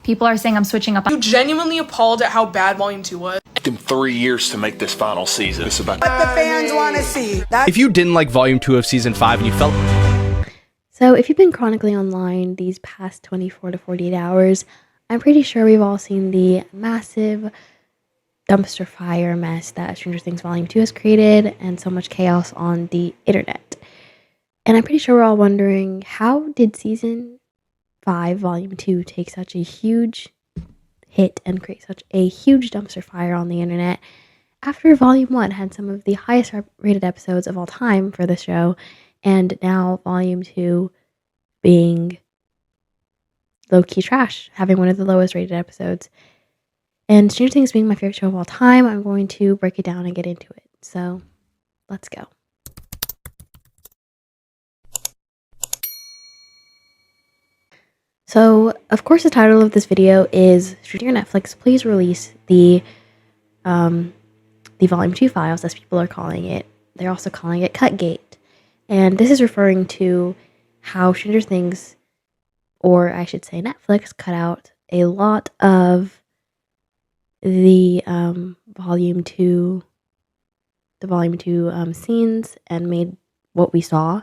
People are saying I'm switching up. You genuinely appalled at how bad Volume 2 was? It took them 3 years to make this final season. It's about what the fans want to see. If you didn't like Volume 2 of Season 5 and you felt... So if you've been chronically online these past 24 to 48 hours, I'm pretty sure we've all seen the massive dumpster fire mess that Stranger Things Volume 2 has created and so much chaos on the internet. And I'm pretty sure we're all wondering, how did Season 5 Volume 2 take such a huge hit and create such a huge dumpster fire on the internet after Volume 1 had some of the highest rated episodes of all time for the show, and now Volume 2 being low-key trash, having one of the lowest rated episodes. And Stranger Things being my favorite show of all time, I'm going to break it down and get into it. So, let's go. So, of course, the title of this video is "Should your Netflix please release the Volume 2 files," as people are calling it. They're also calling it cutgate. And this is referring to how Stranger Things, or I should say Netflix, cut out a lot of the Volume 2 scenes and made what we saw.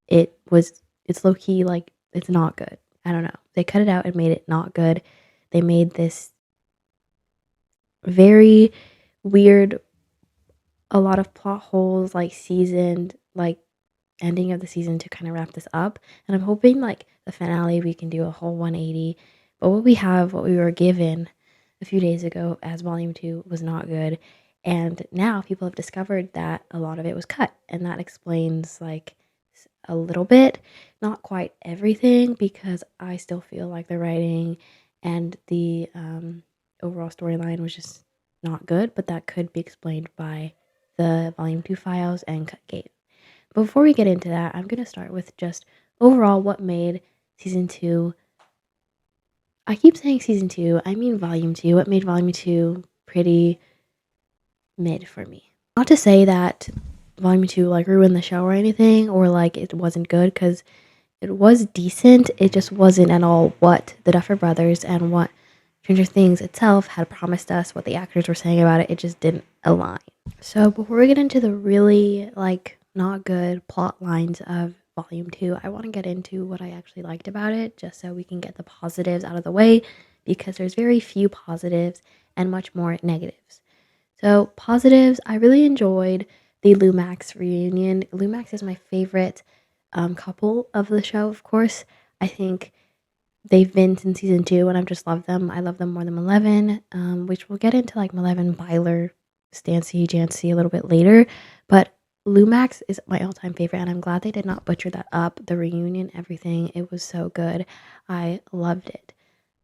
It's low-key, like, it's not good. I don't know. They cut it out and made it not good. They made this very weird, a lot of plot holes, like seasoned, like ending of the season to kind of wrap this up. And I'm hoping like the finale we can do a whole 180. But what we were given a few days ago as Volume 2 was not good. And now people have discovered that a lot of it was cut. And that explains like a little bit, not quite everything, because I still feel like the writing and the overall storyline was just not good, but that could be explained by the Volume 2 files and cutgate. But before we get into that, I'm going to start with just overall what made Season 2, I keep saying Season 2, I mean Volume 2, what made Volume 2 pretty mid for me. Not to say that Volume 2 like ruined the show or anything, or like it wasn't good, because it was decent. It just wasn't at all what the Duffer Brothers and what Stranger Things itself had promised us, what the actors were saying about it. It just didn't align. So before we get into the really like not good plot lines of Volume 2, I want to get into what I actually liked about it, just so we can get the positives out of the way, because there's very few positives and much more negatives. So positives, I really enjoyed the Lumax reunion. Lumax is my favorite couple of the show, of course. I think they've been since Season 2, and I've just loved them. I love them more than Eleven, which we'll get into like Eleven, Byler, Stancy, Jancy a little bit later. But Lumax is my all-time favorite, and I'm glad they did not butcher that up. The reunion, everything, it was so good. I loved it.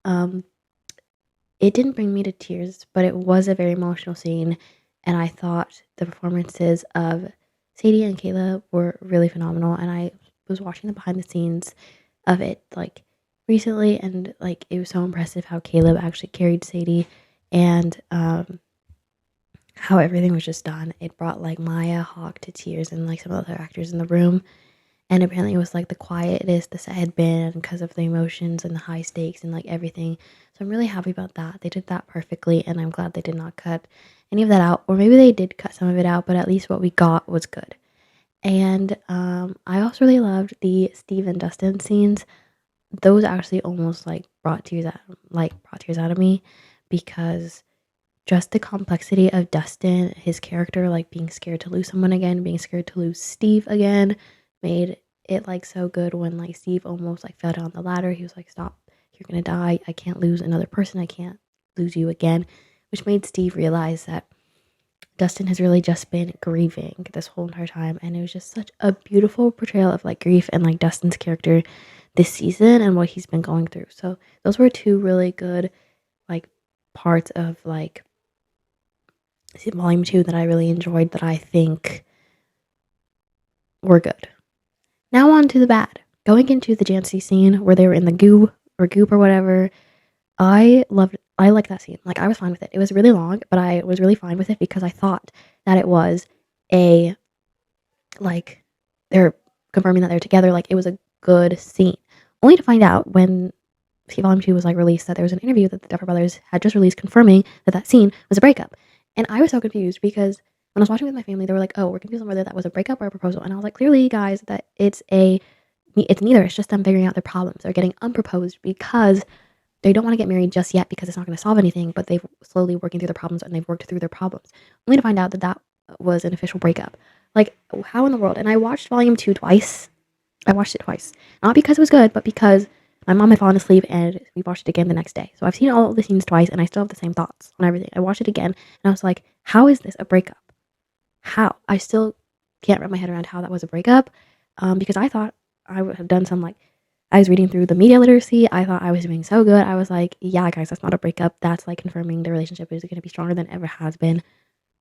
It didn't bring me to tears, but it was a very emotional scene. And I thought the performances of Sadie and Kayla were really phenomenal. And I was watching the behind the scenes of it like recently, and like it was so impressive how Caleb actually carried Sadie, and how everything was just done. It brought like Maya Hawk to tears, and like some other actors in the room. And apparently it was like the quietest the set had been because of the emotions and the high stakes and like everything. So I'm really happy about that. They did that perfectly, and I'm glad they did not cut any of that out. Or maybe they did cut some of it out, but at least what we got was good. And I also really loved the Steve and Dustin scenes. Those actually almost like brought tears out of me, because just the complexity of Dustin, his character, like being scared to lose someone again, being scared to lose Steve again, made it like so good when like Steve almost like fell down the ladder. He was like, "Stop, you're gonna die. I can't lose another person. I can't lose you again," which made Steve realize that Dustin has really just been grieving this whole entire time. And it was just such a beautiful portrayal of like grief and like Dustin's character this season and what he's been going through. So those were two really good like parts of like Volume 2 that I really enjoyed, that I think were good. Now on to the bad. Going into the Jancy scene where they were in the goop or whatever, I liked that scene. Like, I was fine with it. It was really long, but I was really fine with it because I thought that it was a, like, they're confirming that they're together. Like, it was a good scene. Only to find out when Volume 2 was like released, that there was an interview that the Duffer Brothers had just released confirming that scene was a breakup. And I was so confused because when I was watching with my family, they were like, oh, we're confused on whether that was a breakup or a proposal. And I was like, clearly, guys, that it's neither. It's just them figuring out their problems. They're getting unproposed because they don't want to get married just yet because it's not going to solve anything, but they've slowly working through their problems and they've worked through their problems. Only to find out that was an official breakup. Like, how in the world? And I watched Volume 2 twice. I watched it twice. Not because it was good, but because my mom had fallen asleep and we watched it again the next day. So I've seen all the scenes twice and I still have the same thoughts on everything. I watched it again and I was like, how is this a breakup? How? I still can't wrap my head around how that was a breakup, because I thought I would have done some, like, I was reading through the media literacy. I thought I was doing so good. I was like, yeah, guys, that's not a breakup. That's like confirming the relationship is going to be stronger than it ever has been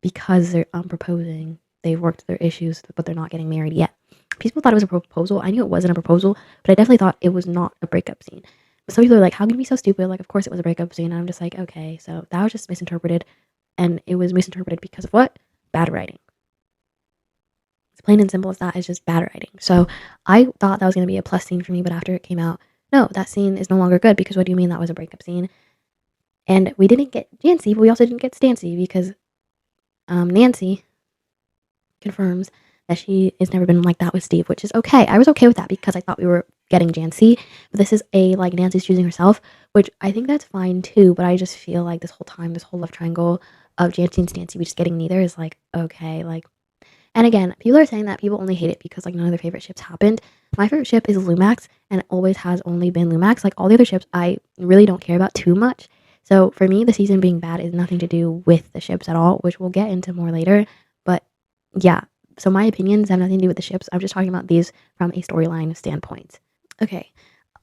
because they're proposing. They've worked their issues, but they're not getting married yet. People thought it was a proposal. I knew it wasn't a proposal, but I definitely thought it was not a breakup scene. But some people are like, how can you be so stupid? Like, of course it was a breakup scene. And I'm just like, okay, so that was just misinterpreted. And it was misinterpreted because of what? Bad writing. It's plain and simple as that. It's just bad writing. So I thought that was going to be a plus scene for me, but after it came out, no, that scene is no longer good because what do you mean that was a breakup scene? And we didn't get Jancy, but we also didn't get Stancy because Nancy confirms that she has never been like that with Steve, which is okay. I was okay with that because I thought we were getting Jancy, but this is like Nancy's choosing herself, which I think that's fine too, but I just feel like this whole love triangle of Jancy and Stancy, we just getting neither is like, okay, like, and again, people are saying that people only hate it because like none of their favorite ships happened. My favorite ship is Lumax and it always has only been Lumax. Like all the other ships, I really don't care about too much. So for me, the season being bad is nothing to do with the ships at all, which we'll get into more later. But yeah, so my opinions have nothing to do with the ships. I'm just talking about these from a storyline standpoint. Okay,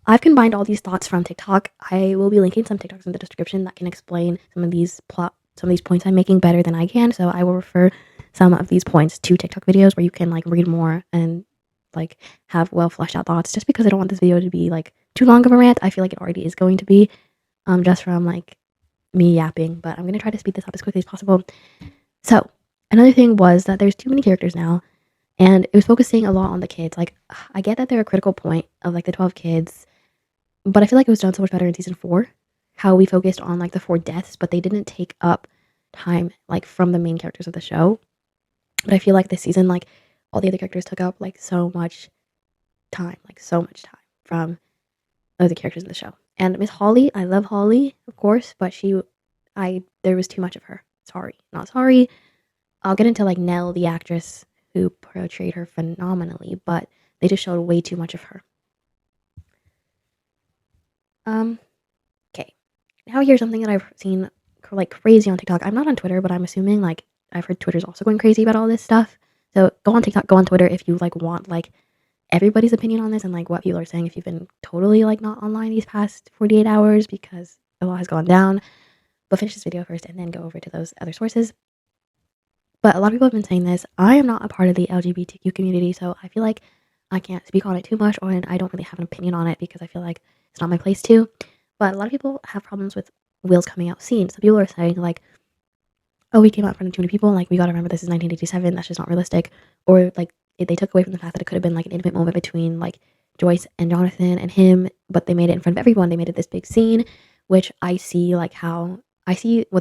I've combined all these thoughts from TikTok. I will be linking some TikToks in the description that can explain some of these points I'm making better than I can. So I will refer some of these points to TikTok videos where you can like read more and like have well fleshed out thoughts. Just because I don't want this video to be like too long of a rant, I feel like it already is going to be, just from like me yapping. But I'm gonna try to speed this up as quickly as possible. So another thing was that there's too many characters now, and it was focusing a lot on the kids. Like I get that they're a critical point of like the 12 kids, but I feel like it was done so much better in season 4. How we focused on like the 4 deaths, but they didn't take up time like from the main characters of the show. But I feel like this season, like all the other characters took up like so much time from other characters in the show. And Miss Holly, I love Holly, of course, but there was too much of her. Not sorry. I'll get into like Nell, the actress who portrayed her phenomenally, but they just showed way too much of her. Okay. Now here's something that I've seen like crazy on TikTok. I'm not on Twitter, but I'm assuming like I've heard Twitter's also going crazy about all this stuff. So go on TikTok, go on Twitter if you like want like everybody's opinion on this and like what people are saying if you've been totally like not online these past 48 hours because a lot has gone down. But finish this video first and then go over to those other sources. But a lot of people have been saying this. I am not a part of the LGBTQ community, so I feel like I can't speak on it too much, or I don't really have an opinion on it because I feel like it's not my place to. But a lot of people have problems with Will's coming out scene. So people are saying like, oh, he came out in front of too many people. Like, we gotta remember this is 1987. That's just not realistic. Or like they took away from the fact that it could have been like an intimate moment between like Joyce and Jonathan and him, but they made it in front of everyone. They made it this big scene, which I see what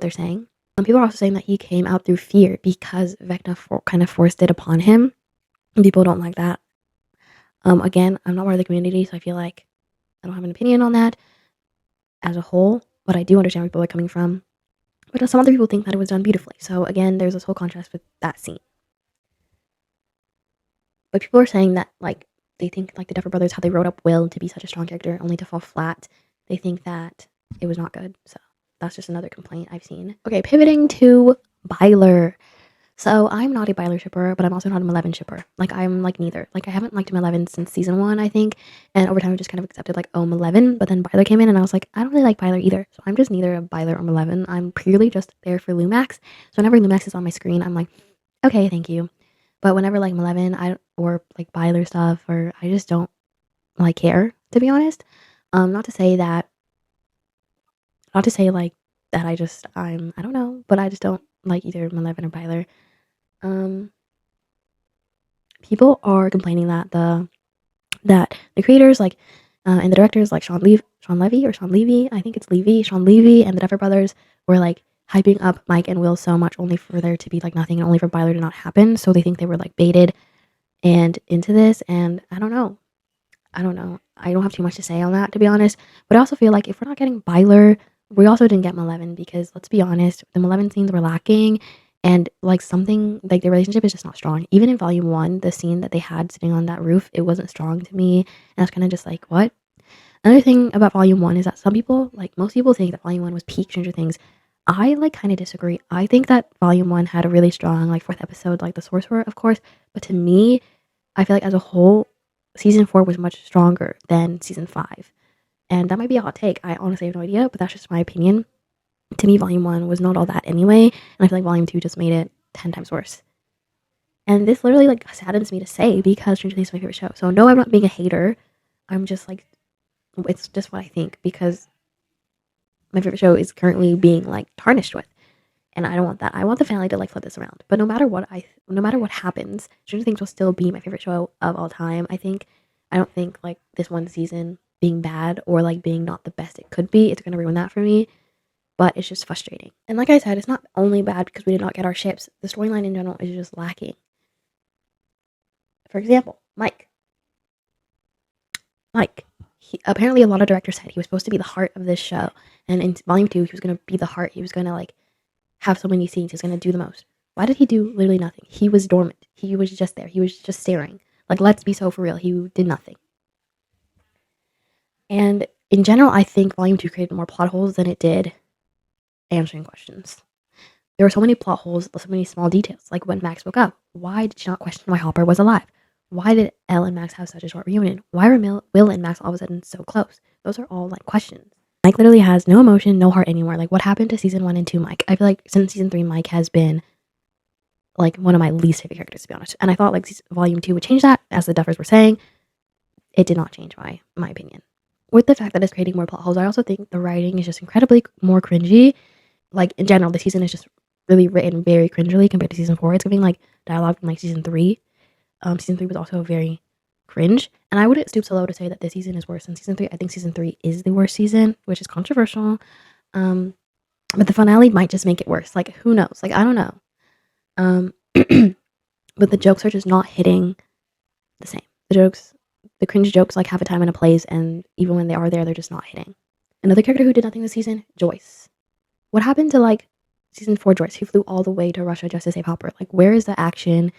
they're saying. People are also saying that he came out through fear because Vecna kind of forced it upon him. And people don't like that. Again, I'm not part of the community, so I feel like I don't have an opinion on that as a whole, but I do understand where people are coming from. But some other people think that it was done beautifully. So again, there's this whole contrast with that scene. But people are saying that like they think like the Duffer Brothers, how they wrote up Will to be such a strong character only to fall flat. They think that it was not good. So that's just another complaint I've seen. Okay, pivoting to Byler. So I'm not a Byler shipper, but I'm also not a 11 shipper. Like I'm like neither. Like I haven't liked 11 since season 1, I think. And over time I just kind of accepted like 11. But then Byler came in and I was like, I don't really like Byler either. So I'm just neither a Byler or 11. I'm purely just there for Lumax. So whenever Lumax is on my screen, I'm like, okay, thank you. But whenever like 11 or like Byler stuff, or I just don't like care, to be honest. Not to say like that I don't know, but I just don't like either 11 or Byler. People are complaining that the creators like and the directors like Sean Sean Levy, I think it's Levy, Sean Levy and the Duffer Brothers were like hyping up Mike and Will so much only for there to be like nothing and only for Byler to not happen. So they think they were like baited and into this, and I don't know. I don't have too much to say on that, to be honest. But I also feel like if we're not getting Byler, we also didn't get Maleven, because let's be honest, the Maleven scenes were lacking, and like something like their relationship is just not strong. Even in volume 1, the scene that they had sitting on that roof, it wasn't strong to me, and I was kind of just like, what? Another thing about volume 1 is that some people, like most people, think that volume 1 was peak Stranger Things. I like kind of disagree. I think that volume 1 had a really strong like 4th episode, like the sorcerer, of course, but to me, I feel like as a whole, season 4 was much stronger than season 5. And that might be a hot take. I honestly have no idea, but that's just my opinion. To me, volume 1 was not all that anyway, and I feel like volume 2 just made it 10 times worse. And this literally like saddens me to say, because Stranger Things is my favorite show. So no, I'm not being a hater. I'm just like, it's just what I think, because my favorite show is currently being like tarnished with. And I don't want that. I want the finale to like flip this around. But no matter what happens, Stranger Things will still be my favorite show of all time. I don't think like this one season being bad or like being not the best it could be, it's gonna ruin that for me. But it's just frustrating. And like I said, it's not only bad because we did not get our ships. The storyline in general is just lacking. For example, Mike. Apparently a lot of directors said he was supposed to be the heart of this show. And in volume 2, he was gonna be the heart. He was gonna like have so many scenes. He's going to do the most. Why did he do literally nothing? He was dormant. He was just there. He was just staring. Like, let's be so for real. He did nothing. And in general, I think volume 2 created more plot holes than it did answering questions. There were so many plot holes, so many small details. Like when Max woke up. Why did she not question why Hopper was alive? Why did Elle and Max have such a short reunion? Why were Will and Max all of a sudden so close? Those are all like questions. Mike literally has no emotion, no heart anymore. Like, what happened to season 1 and 2 Mike? I feel like since season 3, Mike has been like one of my least favorite characters, to be honest. And I thought like volume 2 would change that, as the Duffers were saying. It did not change my opinion. With the fact that it's creating more plot holes, I also think the writing is just incredibly more cringy. Like in general, the season is just really written very cringily compared to season 4. It's giving like dialogue from like season 3. Season 3 was also very cringe, and I wouldn't stoop so low to say that this season is worse than season 3. I think season 3 is the worst season, which is controversial. But the finale might just make it worse. Like, who knows? Like, I don't know. But the jokes are just not hitting the same. The cringe jokes like have a time and a place, and even when they are there, they're just not hitting. Another character who did nothing this season, Joyce. What happened to like season 4 Joyce, who flew all the way to Russia just to save Hopper? Like, where is the action?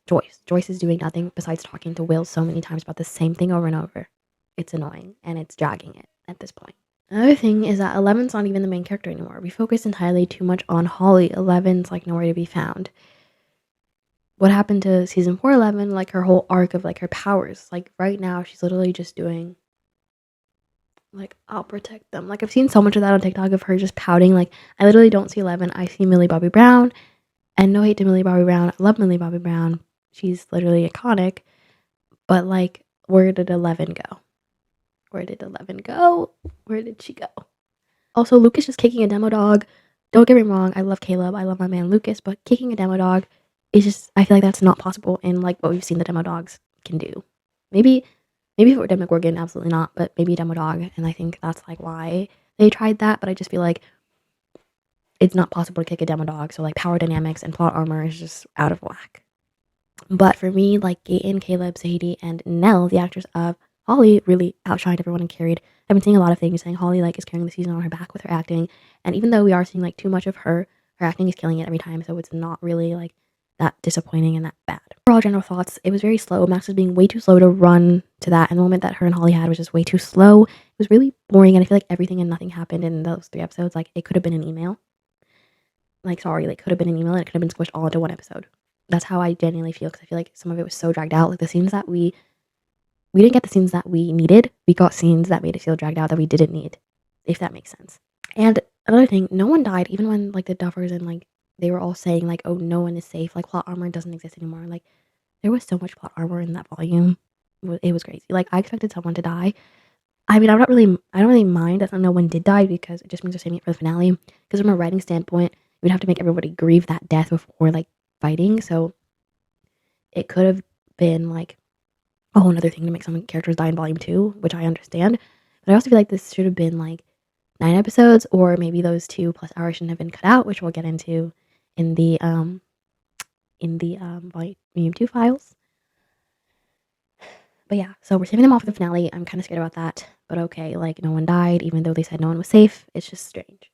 Joyce is doing nothing besides talking to Will so many times about the same thing over and over. It's annoying, and it's dragging it at this point. Another thing is that Eleven's not even the main character anymore. We focus entirely too much on Holly. Eleven's like nowhere to be found. What happened to season 4 Eleven? Like her whole arc of like her powers. Like right now, she's literally just doing like, I'll protect them. Like I've seen so much of that on TikTok of her just pouting. Like I literally don't see 11. I see Millie Bobby Brown, and no hate to Millie Bobby Brown. I love Millie Bobby Brown. She's literally iconic. But like, where did 11 go? Where did 11 go? Where did she go? Also, Lucas just kicking a demo dog. Don't get me wrong. I love Caleb. I love my man Lucas. But kicking a demo dog is just, I feel like that's not possible in like what we've seen the demo dogs can do. Maybe if it were Demogorgon, absolutely not. But maybe demo dog. And I think that's like why they tried that. But I just feel like it's not possible to kick a demo dog. So like power dynamics and plot armor is just out of whack. But for me, like Gaten, Caleb, Sadie, and Nell, the actors of Holly, really outshined everyone and carried. I've been seeing a lot of things saying Holly like is carrying the season on her back with her acting, and even though we are seeing like too much of her acting is killing it every time, so it's not really like that disappointing and that bad. Overall general thoughts, it was very slow. Max was being way too slow to run to that, and the moment that her and Holly had was just way too slow. It was really boring, and I feel like everything and nothing happened in those 3 episodes. Like it could have been an email. Like it could have been an email and it could have been squished all into one episode. That's how I genuinely feel, because I feel like some of it was so dragged out. Like the scenes that we didn't get the scenes that we needed. We got scenes that made it feel dragged out that we didn't need, if that makes sense. And another thing, no one died, even when like the Duffers and like they were all saying like, oh, no one is safe. Like plot armor doesn't exist anymore. Like there was so much plot armor in that volume. It was crazy. Like I expected someone to die. I mean, I don't really mind that no one did die, because it just means they're saving it for the finale. Because from a writing standpoint, we'd have to make everybody grieve that death before like fighting, so it could have been like a whole another thing to make some characters die in volume 2, which I understand. But I also feel like this should have been like 9 episodes, or maybe those 2+ hours shouldn't have been cut out, which we'll get into in the volume 2 files. But yeah, so we're saving them off for the finale. I'm kind of scared about that, but okay, like no one died, even though they said no one was safe. It's just strange.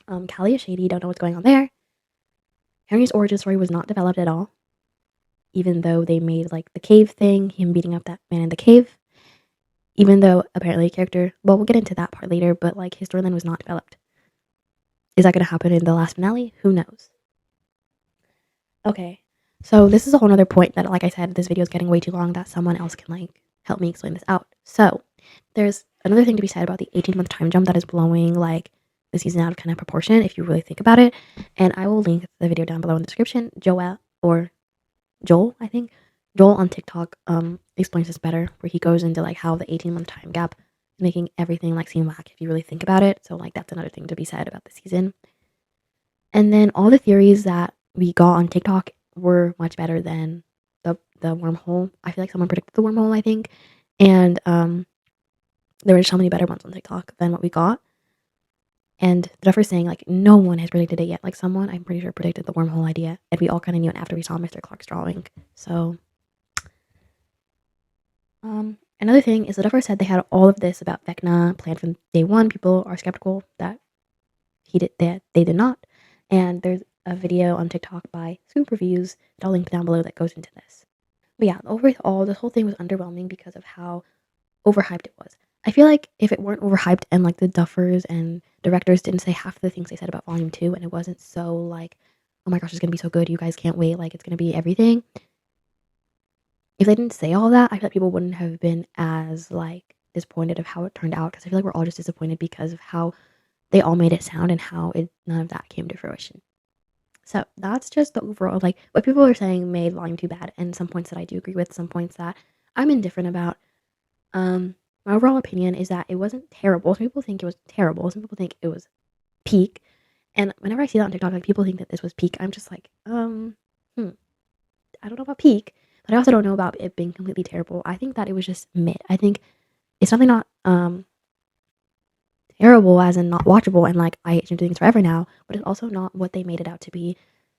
Callie is shady, don't know what's going on there. Henry's origin story was not developed at all, even though they made like the cave thing, him beating up that man in the cave. Even though apparently a character, well, we'll get into that part later, but like his storyline was not developed. Is that going to happen in the last finale? Who knows? Okay, so this is a whole other point that, like I said, this video is getting way too long, that someone else can like help me explain this out. So there's another thing to be said about the 18-month time jump that is blowing like the season out of kind of proportion if you really think about it. And I will link the video down below in the description. Joel on TikTok explains this better, where he goes into like how the 18-month time gap is making everything like seem whack if you really think about it. So like that's another thing to be said about the season. And then all the theories that we got on TikTok were much better than the wormhole. I feel like someone predicted the wormhole, I think. And there were so many better ones on TikTok than what we got. And the Duffer's saying like no one has predicted it yet. Like someone, I'm pretty sure, predicted the wormhole idea, and we all kind of knew it after we saw Mr. Clark's drawing. So another thing is the Duffer said they had all of this about Vecna planned from day one. People are skeptical that they did not. And there's a video on TikTok by Scoop Reviews that I'll link down below that goes into this. But yeah, overall, this whole thing was underwhelming because of how overhyped it was. I feel like if it weren't overhyped and like the Duffers and directors didn't say half the things they said about Volume 2, and it wasn't so like, oh my gosh, it's going to be so good, you guys can't wait, like it's going to be everything. If they didn't say all that, I feel like people wouldn't have been as like disappointed of how it turned out, because I feel like we're all just disappointed because of how they all made it sound and how none of that came to fruition. So that's just the overall, like what people are saying made Volume 2 bad, and some points that I do agree with, some points that I'm indifferent about. My overall opinion is that it wasn't terrible. Some people think it was terrible. Some people think it was peak. And whenever I see that on TikTok, like people think that this was peak, I'm just like, I don't know about peak, but I also don't know about it being completely terrible. I think that it was just mid. I think it's definitely not terrible as in not watchable and like I hate Stranger Things forever now, but it's also not what they made it out to be,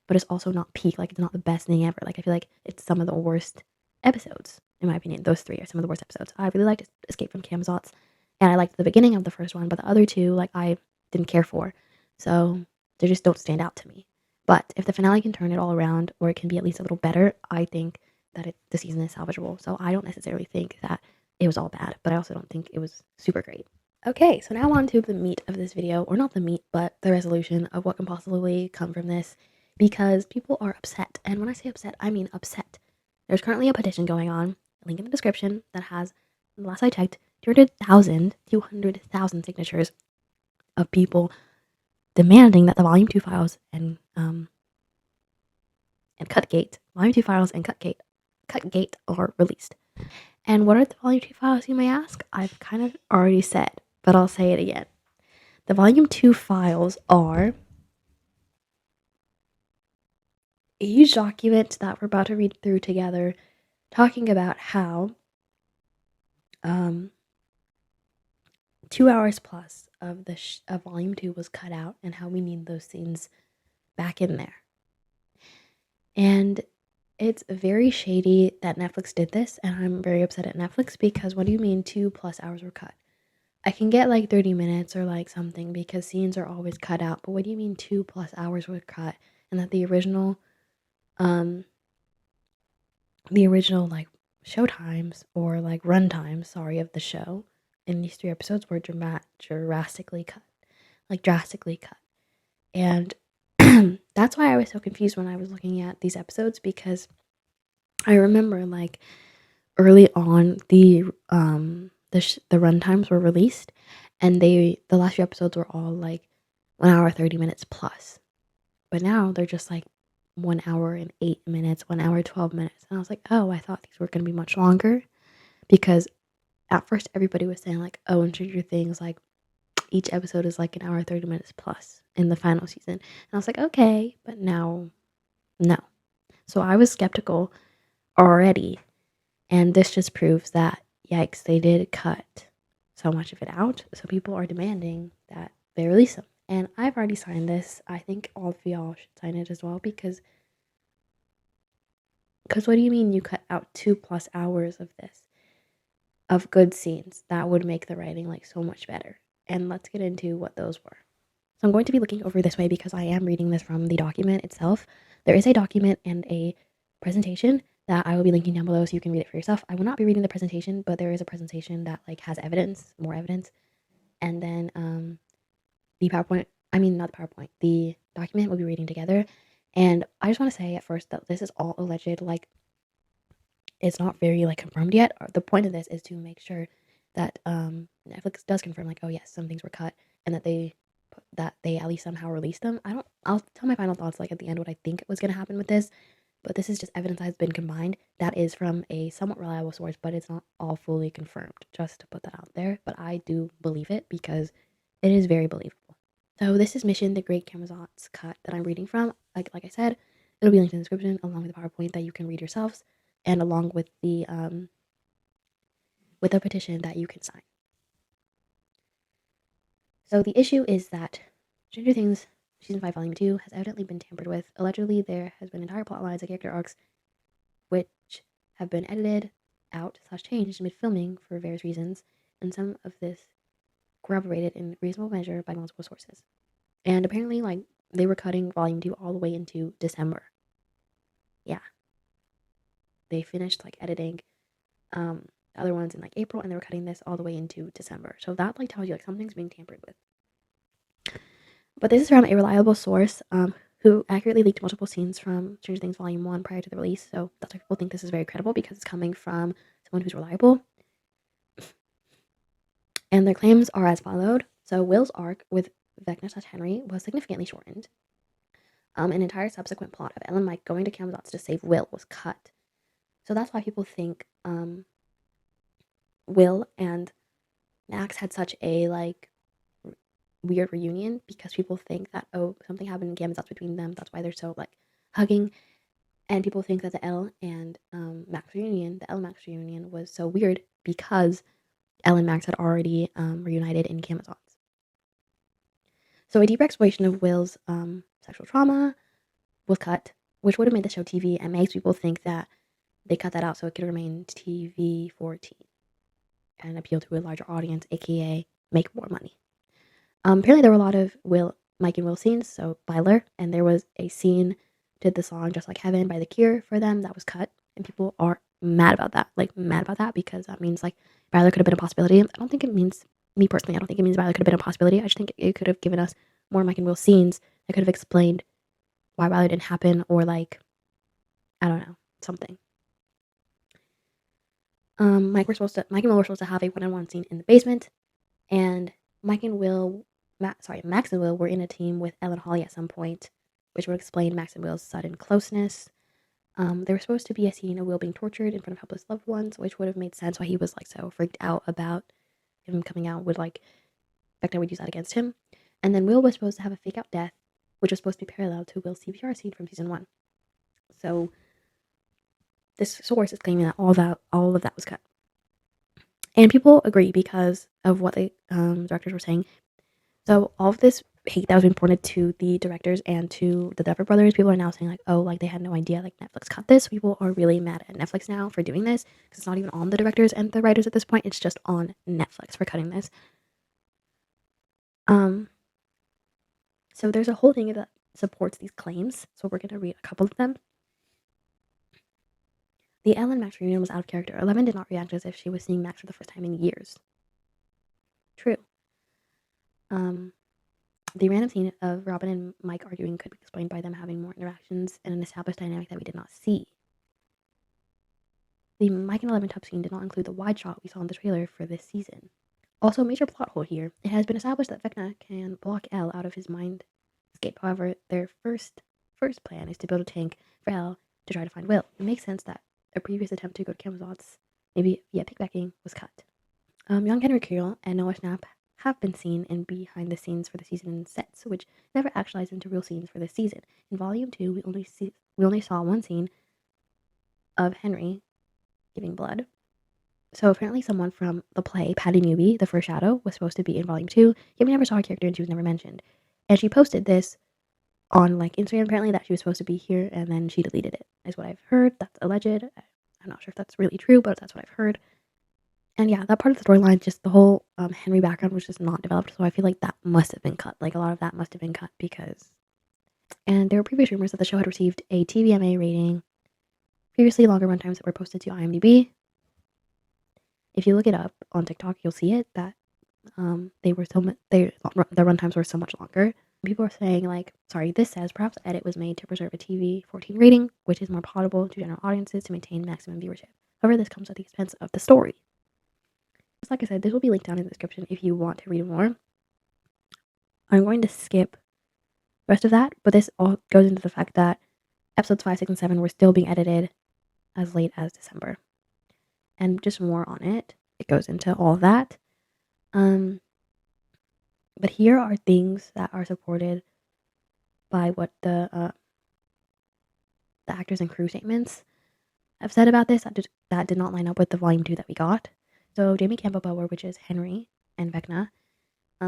but it's also not peak. Like it's not the best thing ever. Like I feel like it's some of the worst episodes, in my opinion. Those 3 are some of the worst episodes. I really liked Escape from Camzots, and I liked the beginning of the first one, but the other 2 like I didn't care for, so they just don't stand out to me. But if the finale can turn it all around, or it can be at least a little better, I think that the season is salvageable. So I don't necessarily think that it was all bad, but I also don't think it was super great. Okay, so now on to the meat of this video, or not the meat, but the resolution of what can possibly come from this, because people are upset. And when I say upset, I mean upset. There's currently a petition going on, link in the description, that has, last I checked, 200,000 signatures of people demanding that the Volume 2 files and cutgate, Volume 2 files and cutgate are released. And what are the Volume 2 files, you may ask? I've kind of already said, but I'll say it again. The Volume 2 files are a huge document that we're about to read through together, talking about how 2 hours plus of Volume 2 was cut out, and how we need those scenes back in there. And it's very shady that Netflix did this, and I'm very upset at Netflix, because what do you mean 2+ hours were cut? I can get like 30 minutes or like something because scenes are always cut out, but what do you mean 2+ hours were cut, and that the original like show times, or like run times, sorry, of the show in these 3 episodes were drastically cut. And that's why I was so confused when I was looking at these episodes, because I remember like early on the run times were released, and the last few episodes were all like 1 hour 30 minutes plus, but now they're just like 1 hour and 8 minutes, 1 hour 12 minutes, and I was like, oh, I thought these were going to be much longer, because at first everybody was saying like, oh, in Stranger Things, like each episode is like 1 hour 30 minutes plus in the final season, and I was like, okay, but now no. So I was skeptical already, and this just proves that yikes, they did cut so much of it out, so people are demanding that they release them. And I've already signed this. I think all of y'all should sign it as well, because what do you mean you cut out 2+ hours of this, of good scenes? That would make the writing like so much better. And let's get into what those were. So I'm going to be looking over this way because I am reading this from the document itself. There is a document and a presentation that I will be linking down below so you can read it for yourself. I will not be reading the presentation, but there is a presentation that like has evidence, more evidence. And then the PowerPoint, not the PowerPoint, the document we'll be reading together. And I just want to say at first that this is all alleged, like it's not very like confirmed yet. The point of this is to make sure that Netflix does confirm like, oh yes, some things were cut and that they at least somehow released them. I'll tell my final thoughts like at the end what I think was going to happen with this, but this is just evidence that has been combined that is from a somewhat reliable source, but it's not all fully confirmed, just to put that out there. But I do believe it because it is very believable. So this is Mission the Great Camazot's cut that I'm reading from. Like I said, it'll be linked in the description along with the PowerPoint that you can read yourselves, and along with the petition that you can sign. So the issue is that Stranger Things Season 5 Volume 2 has evidently been tampered with. Allegedly, there has been entire plot lines and character arcs which have been edited out / changed mid-filming for various reasons, and some of this corroborated in reasonable measure by multiple sources. And apparently, like, they were cutting Volume 2 all the way into December. Yeah. They finished, like, editing the other ones in, like, April, and they were cutting this all the way into December. So that, like, tells you, like, something's being tampered with. But this is from a reliable source who accurately leaked multiple scenes from Stranger Things Volume 1 prior to the release. So that's why people think this is very credible, because it's coming from someone who's reliable. And their claims are as followed. So Will's arc with Vecna/Henry was significantly shortened. An entire subsequent plot of Ellen and Mike going to Camazotz to save Will was cut. So that's why people think Will and Max had such a, like, weird reunion, because people think that, oh, something happened in Camazotz between them. That's why they're so, like, hugging. And people think that the Elle and Max reunion was so weird because Elle and Max had already reunited in Camazotz. So a deeper exploration of Will's sexual trauma was cut, which would have made the show TV, and makes people think that they cut that out so it could remain TV-14 and appeal to a larger audience, aka make more money. Apparently there were a lot of Mike and Will scenes, so Byler, and there was a scene to the song Just Like Heaven by The Cure for them that was cut, and people are mad about that, because that means, like, Byler could have been a possibility. I don't think it means, me personally, I don't think it means Byler could have been a possibility. I just think it could have given us more Mike and Will scenes that could have explained why Byler didn't happen, or, like, I don't know, something. Mike and Will were supposed to have a one-on-one scene in the basement, and Max and Will were in a team with Elle and Holly at some point, which would explain Max and Will's sudden closeness. There was supposed to be a scene of Will being tortured in front of helpless loved ones, which would have made sense why he was, like, so freaked out about him coming out, would, like, Vecna would use that against him. And then Will was supposed to have a fake out death, which was supposed to be parallel to Will's CPR scene from season 1. So this source is claiming that all of that was cut. And people agree because of what the directors were saying. So all of this hate that was being pointed to the directors and to the Duffer Brothers, people are now saying, like, oh, like, they had no idea, like, Netflix cut this. People are really mad at Netflix now for doing this, because it's not even on the directors and the writers at this point. It's just on Netflix for cutting this. So there's a whole thing that supports these claims. So we're going to read a couple of them. The Elle and Max reunion was out of character. Eleven did not react as if she was seeing Max for the first time in years. True. The random scene of Robin and Mike arguing could be explained by them having more interactions and an established dynamic that we did not see. The Mike and Eleven tub scene did not include the wide shot we saw in the trailer for this season. Also, major plot hole here. It has been established that Vecna can block Elle out of his mind escape. However, their first plan is to build a tank for Elle to try to find Will. It makes sense that a previous attempt to go to Camazotz, maybe via pickpacking, was cut. Young Henry Cavill and Noah Schnapp have been seen in behind the scenes for the season sets, which never actualized into real scenes for this season. In Volume 2, we only saw one scene of Henry giving blood, So apparently someone from the play, Patty Newby, the first shadow, was supposed to be in volume 2, yet we never saw her character and she was never mentioned. And she posted this on like Instagram apparently that she was supposed to be here, and then she deleted it, is what I've heard. That's alleged. I'm not sure if that's really true, but that's what I've heard. And yeah, that part of the storyline, just the whole Henry background was just not developed, so I feel like that must have been cut. Like a lot of that must have been cut because... And there were previous rumors that the show had received a TVMA rating. Previously, longer runtimes that were posted to IMDb. If you look it up on TikTok, you'll see it that the runtimes were so much longer. People are saying like, sorry, this says perhaps the edit was made to preserve a TV 14 rating, which is more palatable to general audiences to maintain maximum viewership. However, this comes at the expense of the story. Just like I said, this will be linked down in the description if you want to read more. I'm going to skip the rest of that, but this all goes into the fact that episodes 5, 6, and 7 were still being edited as late as December. And just more on it. It goes into all of that. But here are things that are supported by what the actors and crew statements have said about this that did not line up with the volume 2 that we got. So Jamie Campbell-Bower, which is Henry and Vecna,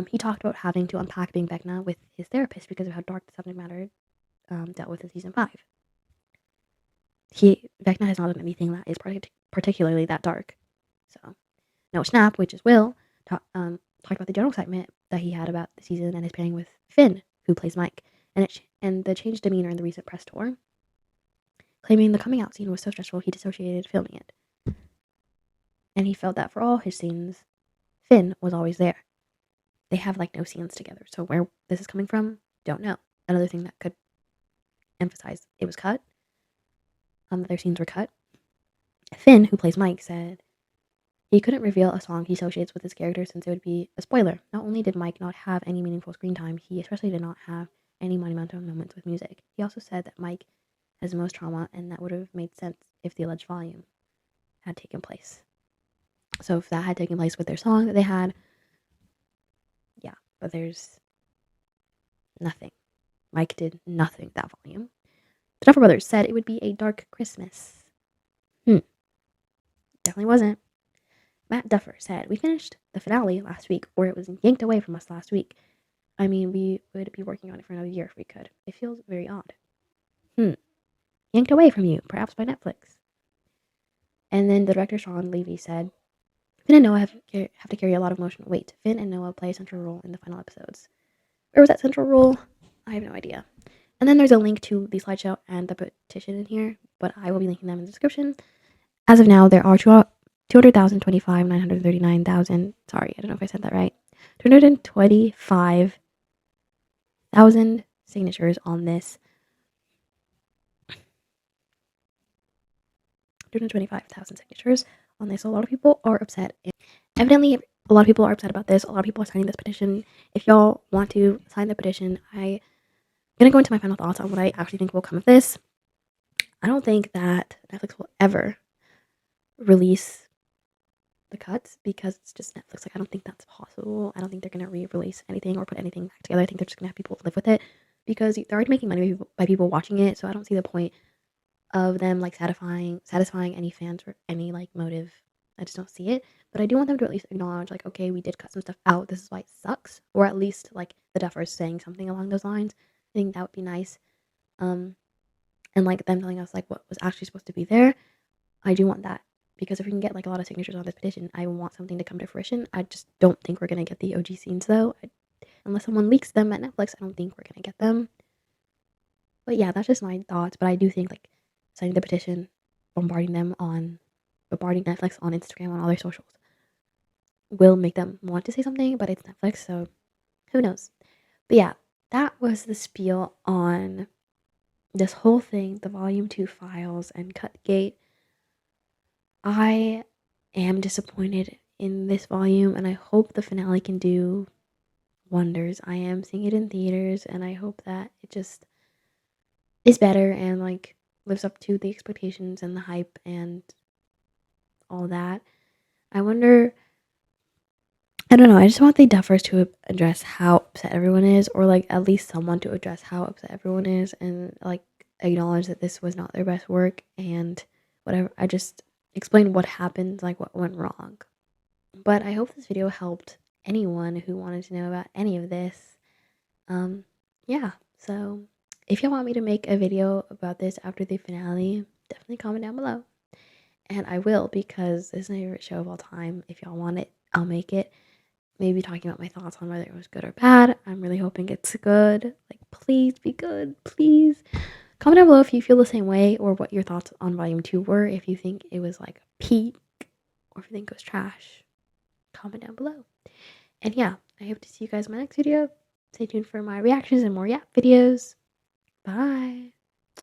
he talked about having to unpack being Vecna with his therapist because of how dark the subject matter dealt with in season 5. Vecna has not done anything that is particularly that dark. So Noah Schnapp, which is Will, talked about the general excitement that he had about the season and his pairing with Finn, who plays Mike, and the changed demeanor in the recent press tour, claiming the coming out scene was so stressful he dissociated filming it. And he felt that for all his scenes, Finn was always there. They have like no scenes together, so where this is coming from, don't know. Another thing that could emphasize it was cut. Their scenes were cut. Finn, who plays Mike, said he couldn't reveal a song he associates with his character since it would be a spoiler. Not only did Mike not have any meaningful screen time, he especially did not have any monumental moments with music. He also said that Mike has the most trauma, and that would have made sense if the alleged volume had taken place. So if that had taken place with their song that they had, yeah, but there's nothing. Mike did nothing that volume. The Duffer Brothers said it would be a dark Christmas. Definitely wasn't. Matt Duffer said, we finished the finale last week, or it was yanked away from us last week. I mean, we would be working on it for another year if we could. It feels very odd. Yanked away from you, perhaps by Netflix. And then the director, Sean Levy, said, Finn and Noah have to carry a lot of emotional weight. Finn and Noah play a central role in the final episodes. Where was that central role? I have no idea. And then there's a link to the slideshow and the petition in here, but I will be linking them in the description. As of now, there are 200,025,939,000. Sorry, I don't know if I said that right. 225,000 signatures on this. 225,000 signatures on this. So a lot of people are upset. Evidently, a lot of people are upset about this. A lot of people are signing this petition. If y'all want to sign the petition, I'm going to go into my final thoughts on what I actually think will come of this. I don't think that Netflix will ever release the cuts because it's just Netflix. Like, I don't think that's possible. I don't think they're going to re-release anything or put anything back together. I think they're just going to have people live with it because they're already making money by people watching it. So I don't see the point of them like satisfying any fans or any like motive. I just don't see it. But I do want them to at least acknowledge like, okay, we did cut some stuff out. This is why it sucks. Or at least like the Duffers saying something along those lines. I think that would be nice. And like them telling us like what was actually supposed to be there. I do want that. Because if we can get like a lot of signatures on this petition, I want something to come to fruition. I just don't think we're going to get the OG scenes though. Unless someone leaks them at Netflix, I don't think we're going to get them. But yeah, that's just my thoughts. But I do think like signing the petition, bombarding Netflix on Instagram, on all their socials, will make them want to say something, but it's Netflix, so who knows. But yeah, that was the spiel on this whole thing, the Volume 2 files and Cutgate. I am disappointed in this volume, and I hope the finale can do wonders. I am seeing it in theaters, and I hope that it just is better and like lives up to the expectations and the hype and all that. I don't know, I just want the Duffers to address how upset everyone is, or like at least someone to address how upset everyone is and like acknowledge that this was not their best work and whatever. explain what happened, like what went wrong. But I hope this video helped anyone who wanted to know about any of this. Yeah, so if y'all want me to make a video about this after the finale, definitely comment down below. And I will, because it's my favorite show of all time. If y'all want it, I'll make it. Maybe talking about my thoughts on whether it was good or bad. I'm really hoping it's good. Like, please be good, please. Comment down below if you feel the same way, or what your thoughts on Volume 2 were. If you think it was like a peak, or if you think it was trash. Comment down below. And yeah, I hope to see you guys in my next video. Stay tuned for my reactions and more videos. Bye.